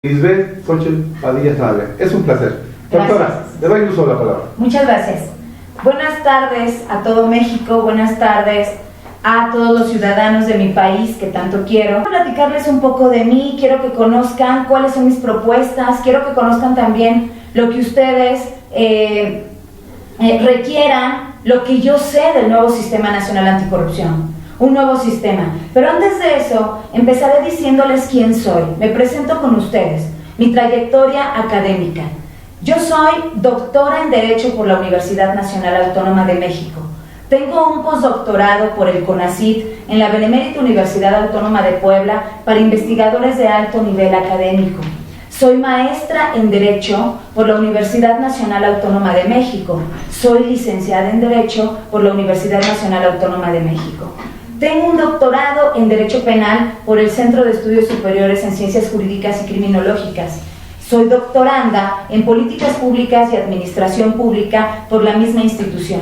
Lisbeth Xochitl Padilla Sanabria. Es un placer. Doctora, Gracias. le doy uso de la palabra. Muchas gracias. Buenas tardes a todo México, buenas tardes a todos los ciudadanos de mi país que tanto quiero. Quiero platicarles un poco de mí, quiero que conozcan cuáles son mis propuestas, quiero que conozcan también lo que ustedes requieran, lo que yo sé del nuevo Sistema Nacional Anticorrupción. Un nuevo sistema. Pero antes de eso, empezaré diciéndoles quién soy. Me presento con ustedes, mi trayectoria académica. Yo soy doctora en Derecho por la Universidad Nacional Autónoma de México. Tengo un postdoctorado por el CONACYT en la Benemérita Universidad Autónoma de Puebla para investigadores de alto nivel académico. Soy maestra en Derecho por la Universidad Nacional Autónoma de México. Soy licenciada en Derecho por la Universidad Nacional Autónoma de México. Tengo un doctorado en Derecho Penal por el Centro de Estudios Superiores en Ciencias Jurídicas y Criminológicas. Soy doctoranda en Políticas Públicas y Administración Pública por la misma institución.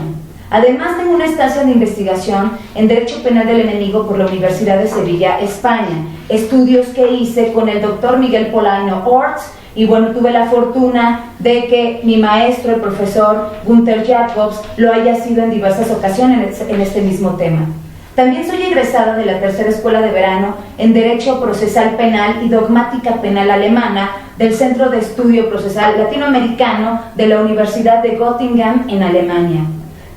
Además, tengo una estancia de investigación en Derecho Penal del Enemigo por la Universidad de Sevilla, España. Estudios que hice con el doctor Miguel Polaino Orts, y bueno, tuve la fortuna de que mi maestro, el profesor Gunther Jacobs, lo haya sido en diversas ocasiones en este mismo tema. También soy egresada de la Tercera Escuela de Verano en Derecho Procesal Penal y Dogmática Penal Alemana del Centro de Estudio Procesal Latinoamericano de la Universidad de Göttingen en Alemania.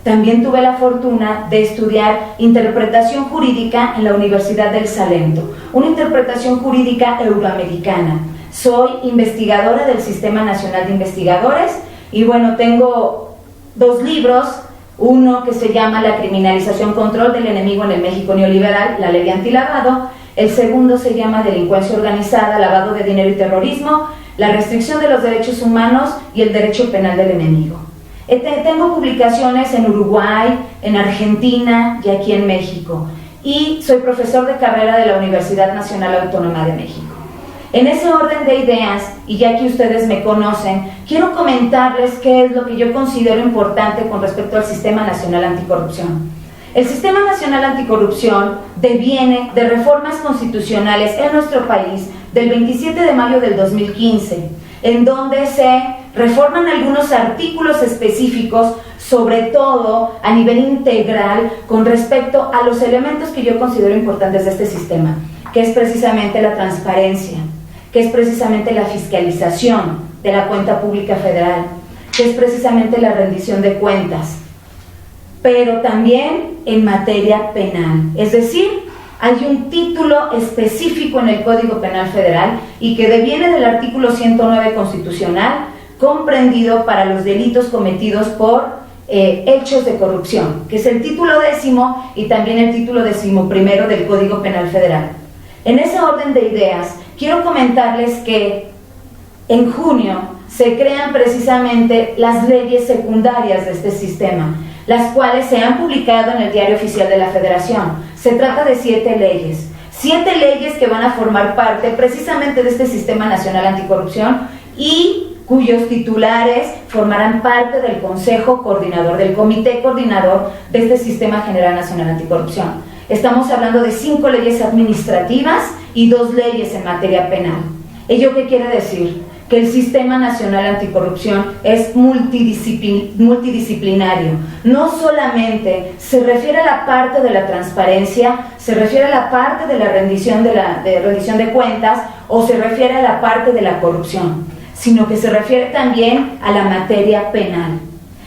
También tuve la fortuna de estudiar Interpretación Jurídica en la Universidad del Salento, una interpretación jurídica euroamericana. Soy investigadora del Sistema Nacional de Investigadores y bueno, tengo 2 libros. Uno que se llama La criminalización control del enemigo en el México neoliberal, la ley antilavado. El segundo se llama Delincuencia organizada, lavado de dinero y terrorismo, la restricción de los derechos humanos y el derecho penal del enemigo. Tengo publicaciones en Uruguay, en Argentina y aquí en México. Y soy profesor de carrera de la Universidad Nacional Autónoma de México. En ese orden de ideas, y ya que ustedes me conocen, quiero comentarles qué es lo que yo considero importante con respecto al Sistema Nacional Anticorrupción. El Sistema Nacional Anticorrupción deviene de reformas constitucionales en nuestro país del 27 de mayo del 2015, en donde se reforman algunos artículos específicos, sobre todo a nivel integral, con respecto a los elementos que yo considero importantes de este sistema, que es precisamente la transparencia, que es precisamente la fiscalización de la cuenta pública federal, que es precisamente la rendición de cuentas, pero también en materia penal. Es decir, hay un título específico en el Código Penal Federal y que deviene del artículo 109 constitucional, comprendido para los delitos cometidos por hechos de corrupción, que es el título 10º y también el título 11º del Código Penal Federal. En ese orden de ideas, quiero comentarles que en junio se crean precisamente las leyes secundarias de este sistema, las cuales se han publicado en el Diario Oficial de la Federación. Se trata de 7 leyes. 7 leyes que van a formar parte precisamente de este Sistema Nacional Anticorrupción y cuyos titulares formarán parte del Consejo Coordinador, del Comité Coordinador de este Sistema General Nacional Anticorrupción. Estamos hablando de 5 leyes administrativas y 2 leyes en materia penal. ¿Ello qué quiere decir? Que el Sistema Nacional Anticorrupción es multidisciplinario. No solamente se refiere a la parte de la transparencia, se refiere a la parte de la rendición de cuentas o se refiere a la parte de la corrupción, sino que se refiere también a la materia penal.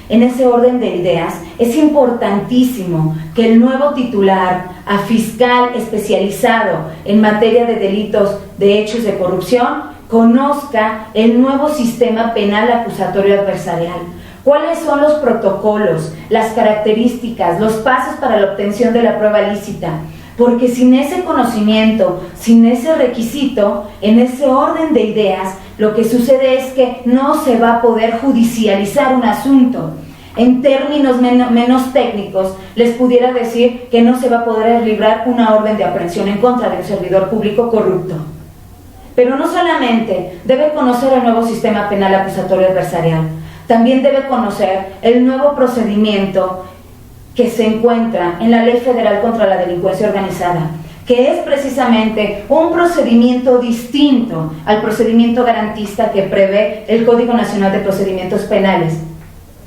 En ese orden de ideas, es importantísimo que el nuevo titular a fiscal especializado en materia de delitos de hechos de corrupción conozca el nuevo sistema penal acusatorio adversarial. ¿Cuáles son los protocolos, las características, los pasos para la obtención de la prueba lícita? Porque sin ese conocimiento, sin ese requisito, en ese orden de ideas, lo que sucede es que no se va a poder judicializar un asunto. En términos menos técnicos, les pudiera decir que no se va a poder librar una orden de aprehensión en contra de un servidor público corrupto. Pero no solamente debe conocer el nuevo sistema penal acusatorio adversarial, también debe conocer el nuevo procedimiento que se encuentra en la Ley Federal contra la Delincuencia Organizada, que es precisamente un procedimiento distinto al procedimiento garantista que prevé el Código Nacional de Procedimientos Penales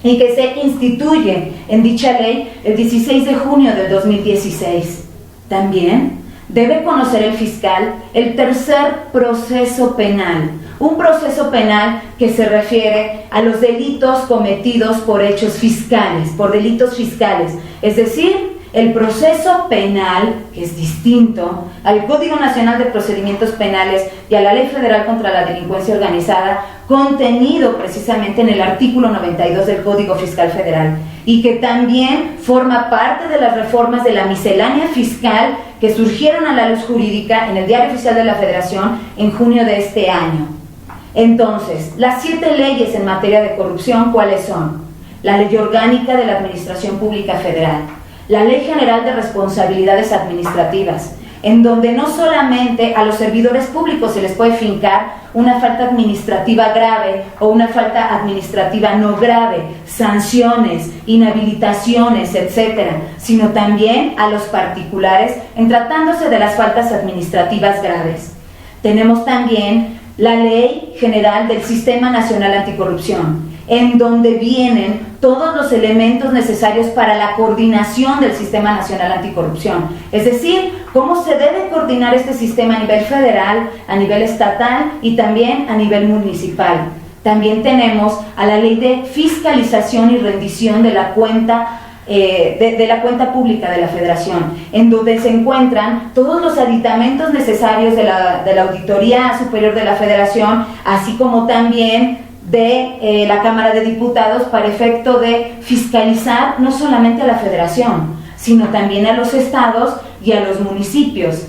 y que se instituye en dicha ley el 16 de junio del 2016. También debe conocer el fiscal el tercer proceso penal, un proceso penal que se refiere a los delitos cometidos por hechos fiscales, por delitos fiscales, es decir, el proceso penal, que es distinto al Código Nacional de Procedimientos Penales y a la Ley Federal contra la Delincuencia Organizada, contenido precisamente en el artículo 92 del Código Fiscal Federal, y que también forma parte de las reformas de la miscelánea fiscal que surgieron a la luz jurídica en el Diario Oficial de la Federación en junio de este año. Entonces, las 7 leyes en materia de corrupción, ¿cuáles son? La Ley Orgánica de la Administración Pública Federal, la Ley General de Responsabilidades Administrativas, en donde no solamente a los servidores públicos se les puede fincar una falta administrativa grave o una falta administrativa no grave, sanciones, inhabilitaciones, etcétera, sino también a los particulares en tratándose de las faltas administrativas graves. Tenemos también la Ley General del Sistema Nacional Anticorrupción, en donde vienen todos los elementos necesarios para la coordinación del Sistema Nacional Anticorrupción, es decir, cómo se debe coordinar este sistema a nivel federal, a nivel estatal y también a nivel municipal. También tenemos a la Ley de Fiscalización y Rendición de la Cuenta de la cuenta pública de la Federación, en donde se encuentran todos los aditamentos necesarios de la Auditoría Superior de la Federación, así como también de la Cámara de Diputados para efecto de fiscalizar no solamente a la Federación, sino también a los estados y a los municipios.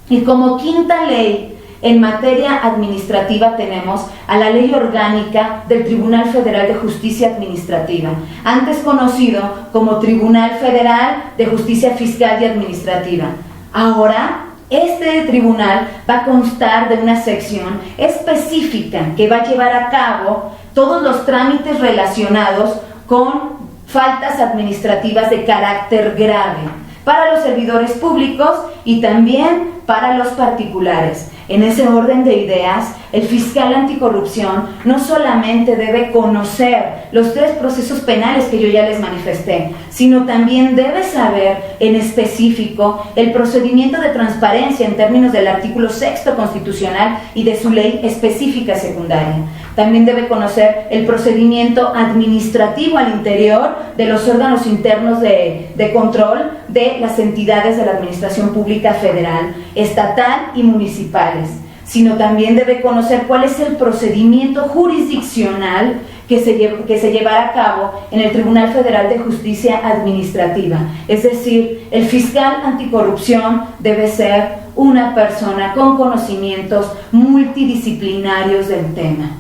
Y como quinta ley en materia administrativa tenemos a la Ley Orgánica del Tribunal Federal de Justicia Administrativa, antes conocido como Tribunal Federal de Justicia Fiscal y Administrativa. Ahora, este tribunal va a constar de una sección específica que va a llevar a cabo todos los trámites relacionados con faltas administrativas de carácter grave para los servidores públicos y también para los particulares. En ese orden de ideas, el fiscal anticorrupción no solamente debe conocer los 3 procesos penales que yo ya les manifesté, sino también debe saber en específico el procedimiento de transparencia en términos del artículo 6º constitucional y de su ley específica secundaria. También debe conocer el procedimiento administrativo al interior de los órganos internos de control de las entidades de la administración pública federal, estatal y municipales, sino también debe conocer cuál es el procedimiento jurisdiccional que se llevará a cabo en el Tribunal Federal de Justicia Administrativa. Es decir, el fiscal anticorrupción debe ser una persona con conocimientos multidisciplinarios del tema.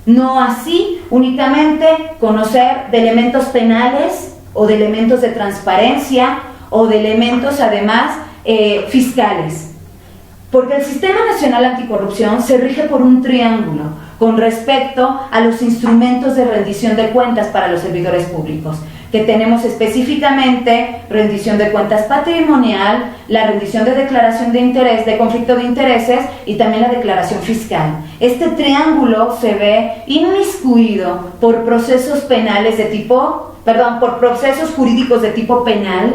No así únicamente conocer de elementos penales o de elementos de transparencia o de elementos además fiscales. Porque el Sistema Nacional Anticorrupción se rige por un triángulo con respecto a los instrumentos de rendición de cuentas para los servidores públicos, que tenemos específicamente rendición de cuentas patrimonial, la rendición de declaración de interés, de conflicto de intereses y también la declaración fiscal. Este triángulo se ve inmiscuido por procesos penales por procesos jurídicos de tipo penal,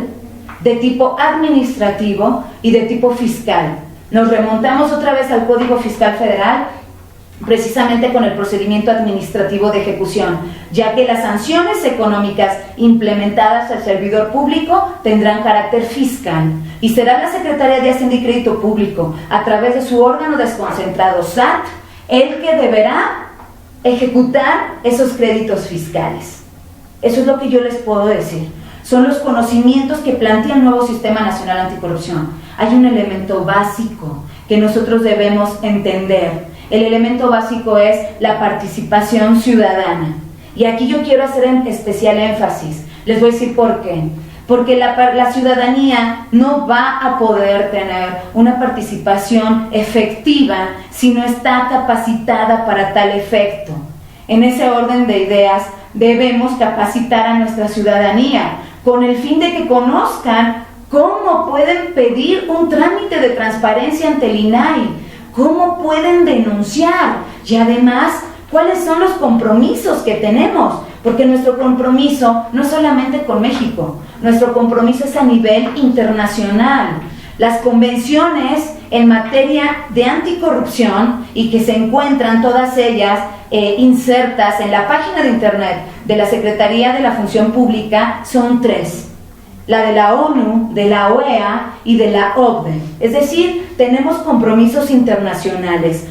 de tipo administrativo y de tipo fiscal. Nos remontamos otra vez al Código Fiscal Federal, precisamente con el procedimiento administrativo de ejecución, ya que las sanciones económicas implementadas al servidor público tendrán carácter fiscal y será la Secretaría de Hacienda y Crédito Público, a través de su órgano desconcentrado SAT, el que deberá ejecutar esos créditos fiscales. Eso es lo que yo les puedo decir. Son los conocimientos que plantea el nuevo Sistema Nacional Anticorrupción. Hay un elemento básico que nosotros debemos entender. El elemento básico es la participación ciudadana. Y aquí yo quiero hacer en especial énfasis. Les voy a decir por qué. Porque la ciudadanía no va a poder tener una participación efectiva si no está capacitada para tal efecto. En ese orden de ideas, debemos capacitar a nuestra ciudadanía con el fin de que conozcan ¿Cómo pueden pedir un trámite de transparencia ante el INAI? ¿Cómo pueden denunciar? Y además, ¿cuáles son los compromisos que tenemos? Porque nuestro compromiso no es solamente con México, nuestro compromiso es a nivel internacional. Las convenciones en materia de anticorrupción, y que se encuentran todas ellas insertas en la página de internet de la Secretaría de la Función Pública, son 3. La de la ONU, de la OEA y de la OCDE. Es decir, tenemos compromisos internacionales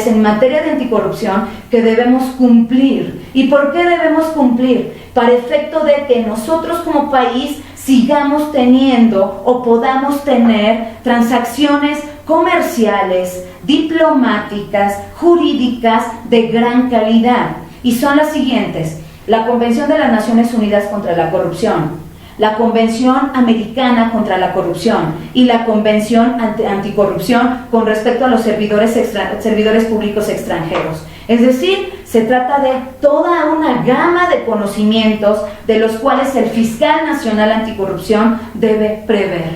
en materia de anticorrupción que debemos cumplir. ¿Y por qué debemos cumplir? Para efecto de que nosotros como país sigamos teniendo o podamos tener transacciones comerciales, diplomáticas, jurídicas de gran calidad. Y son las siguientes: la Convención de las Naciones Unidas contra la Corrupción, la Convención Americana contra la Corrupción y la Convención Anticorrupción con respecto a los servidores públicos extranjeros. Es decir, se trata de toda una gama de conocimientos de los cuales el fiscal nacional anticorrupción debe prever.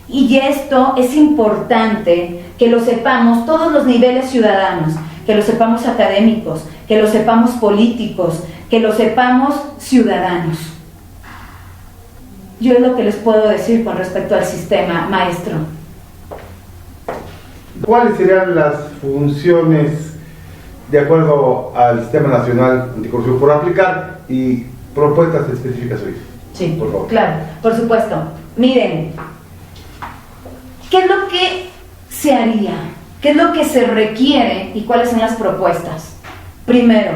Y esto es importante que lo sepamos todos los niveles ciudadanos, que lo sepamos académicos, que lo sepamos políticos, que lo sepamos ciudadanos. Yo es lo que les puedo decir con respecto al sistema, maestro. ¿Cuáles serían las funciones de acuerdo al Sistema Nacional Anticorrupción por aplicar y propuestas específicas hoy? Sí, por favor. Claro, por supuesto. Miren, ¿qué es lo que se haría? ¿Qué es lo que se requiere y cuáles son las propuestas? Primero,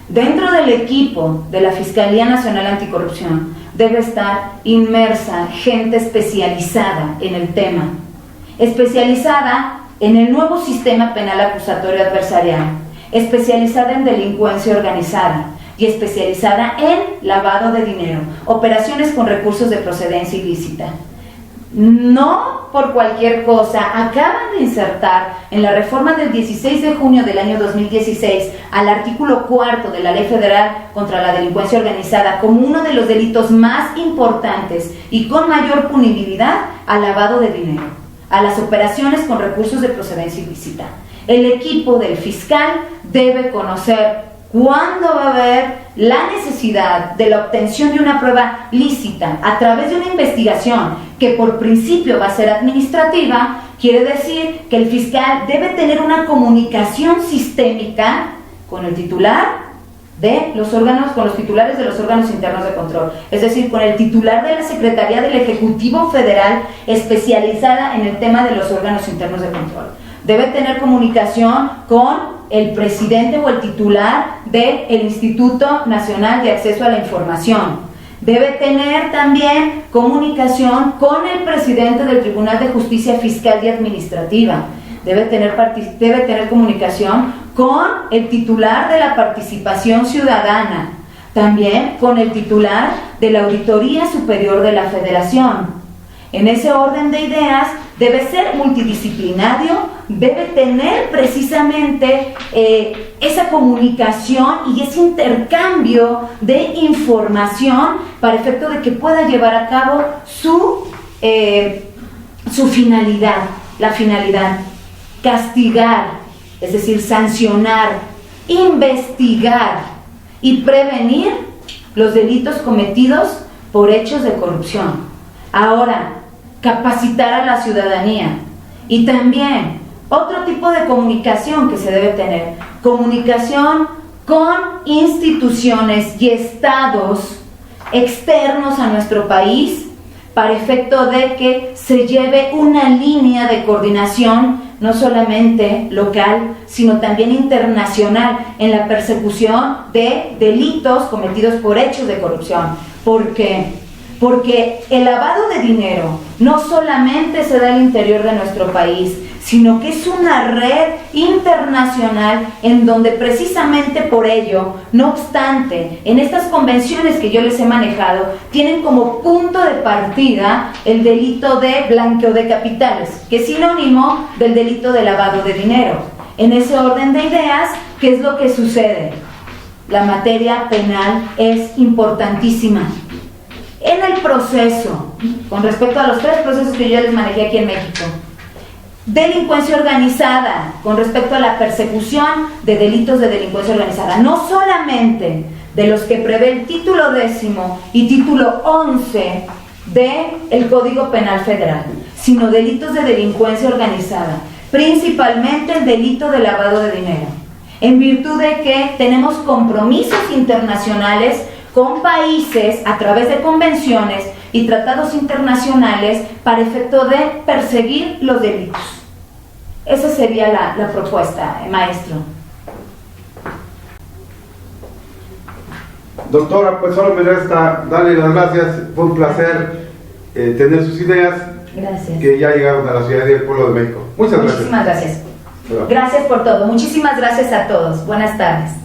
dentro del equipo de la Fiscalía Nacional Anticorrupción debe estar inmersa gente especializada en el tema, especializada en el nuevo sistema penal acusatorio adversarial, especializada en delincuencia organizada y especializada en lavado de dinero, operaciones con recursos de procedencia ilícita. No por cualquier cosa, acaban de insertar en la reforma del 16 de junio del año 2016 al artículo 4 de la Ley Federal contra la Delincuencia Organizada como uno de los delitos más importantes y con mayor punibilidad al lavado de dinero, a las operaciones con recursos de procedencia ilícita. El equipo del fiscal debe conocer cuándo va a haber la necesidad de la obtención de una prueba lícita a través de una investigación que por principio va a ser administrativa. Quiere decir que el fiscal debe tener una comunicación sistémica con el titular de los órganos, con los titulares de los órganos internos de control, es decir, con el titular de la Secretaría del Ejecutivo Federal especializada en el tema de los órganos internos de control. Debe tener comunicación con el presidente o el titular del Instituto Nacional de Acceso a la Información. Debe tener también comunicación con el presidente del Tribunal de Justicia Fiscal y Administrativa. Debe tener comunicación con el titular de la Participación Ciudadana, también con el titular de la Auditoría Superior de la Federación. En ese orden de ideas, debe ser multidisciplinario, debe tener precisamente esa comunicación y ese intercambio de información para efecto de que pueda llevar a cabo su finalidad, la finalidad: castigar, es decir, sancionar, investigar y prevenir los delitos cometidos por hechos de corrupción. Ahora, capacitar a la ciudadanía y también otro tipo de comunicación que se debe tener: comunicación con instituciones y estados externos a nuestro país para efecto de que se lleve una línea de coordinación no solamente local, sino también internacional en la persecución de delitos cometidos por hechos de corrupción. ¿Por qué? Porque el lavado de dinero no solamente se da al interior de nuestro país, sino que es una red internacional en donde precisamente por ello, no obstante, en estas convenciones que yo les he manejado, tienen como punto de partida el delito de blanqueo de capitales, que es sinónimo del delito de lavado de dinero. En ese orden de ideas, ¿qué es lo que sucede? La materia penal es importantísima. En el proceso, con respecto a los 3 procesos que yo ya les manejé aquí en México, delincuencia organizada, con respecto a la persecución de delitos de delincuencia organizada, no solamente de los que prevé el título 10º y título 11 del Código Penal Federal, sino delitos de delincuencia organizada, principalmente el delito de lavado de dinero, en virtud de que tenemos compromisos internacionales con países a través de convenciones y tratados internacionales para efecto de perseguir los delitos. Esa sería la propuesta, maestro. Doctora, pues solo me resta darle las gracias. Fue un placer tener sus ideas. Gracias. Que ya llegaron a la ciudad y al pueblo de México. Muchas gracias. Muchísimas gracias. Gracias por todo. Muchísimas gracias a todos. Buenas tardes.